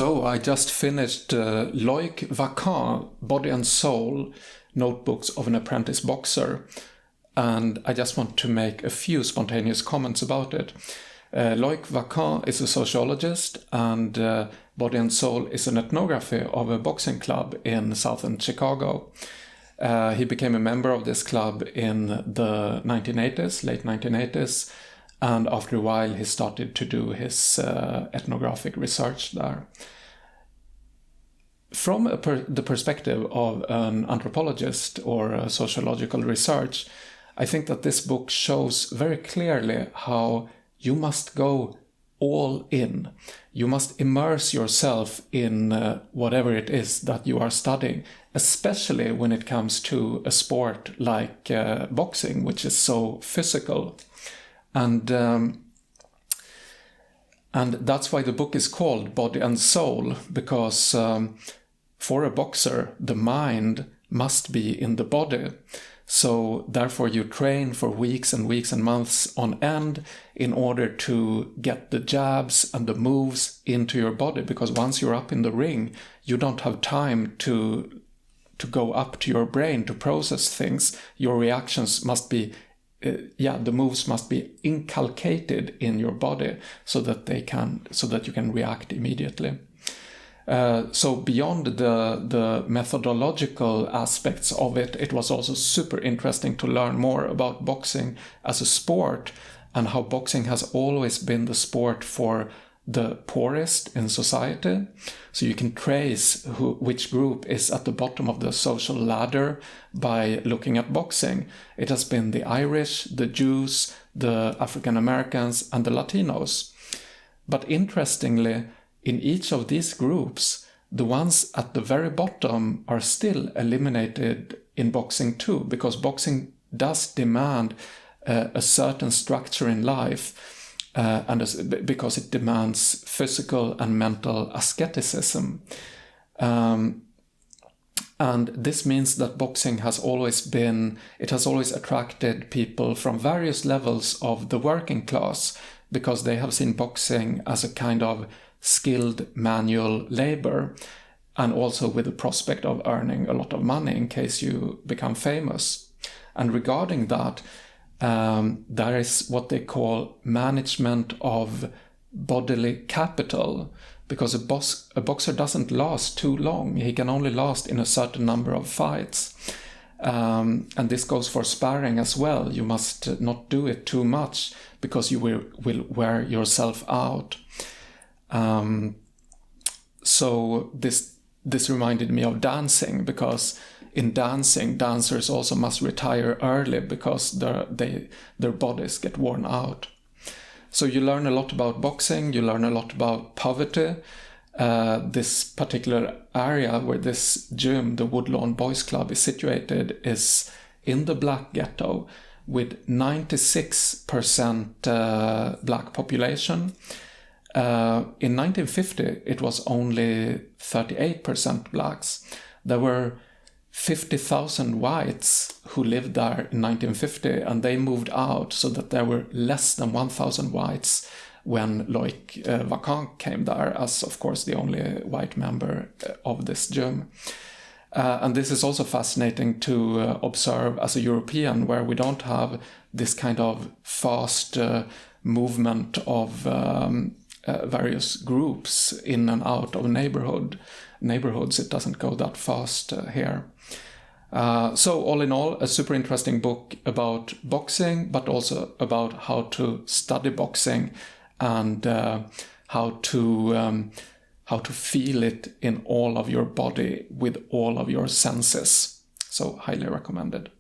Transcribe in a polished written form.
So I just finished Loïc Wacquant, Body and Soul, Notebooks of an Apprentice Boxer, and I just want to make a few spontaneous comments about it. Loïc Wacquant is a sociologist, and Body and Soul is an ethnography of a boxing club in southern Chicago. He became a member of this club in the 1980s, late 1980s, and after a while he started to do his ethnographic research there. From the perspective of an anthropologist or a sociological research, I think that this book shows very clearly how you must go all in. You must immerse yourself in whatever it is that you are studying, especially when it comes to a sport like boxing, which is so physical. And that's why the book is called Body and Soul, because for a boxer, the mind must be in the body. So therefore you train for weeks and weeks and months on end in order to get the jabs and the moves into your body, because once you're up in the ring, you don't have time to go up to your brain to process things. Your reactions must be the moves must be inculcated in your body so that you can react immediately. So beyond the methodological aspects of it, it was also super interesting to learn more about boxing as a sport and how boxing has always been the sport for the poorest in society. So you can trace which group is at the bottom of the social ladder by looking at boxing. It has been the Irish, the Jews, the African Americans, and the Latinos. But interestingly, in each of these groups, the ones at the very bottom are still eliminated in boxing too, because boxing does demand a certain structure in life. Because it demands physical and mental asceticism. And this means that boxing has always attracted people from various levels of the working class, because they have seen boxing as a kind of skilled manual labor, and also with the prospect of earning a lot of money in case you become famous. And regarding that, there is what they call management of bodily capital, because a boxer doesn't last too long. He can only last in a certain number of fights. And this goes for sparring as well. You must not do it too much, because you will wear yourself out. So this reminded me of dancing, because in dancing, dancers also must retire early because their bodies get worn out. So you learn a lot about boxing, you learn a lot about poverty. This particular area where this gym, the Woodlawn Boys Club, is situated is in the black ghetto with 96% black population. In 1950, it was only 38% blacks. There were 50,000 whites who lived there in 1950, and they moved out so that there were less than 1,000 whites when Loïc Wacquant came there as, of course, the only white member of this gym. And this is also fascinating to observe as a European, where we don't have this kind of fast movement of various groups in and out of neighborhoods. It doesn't go that fast here. So all in all, a super interesting book about boxing, but also about how to study boxing and how to feel it in all of your body with all of your senses. So highly recommended.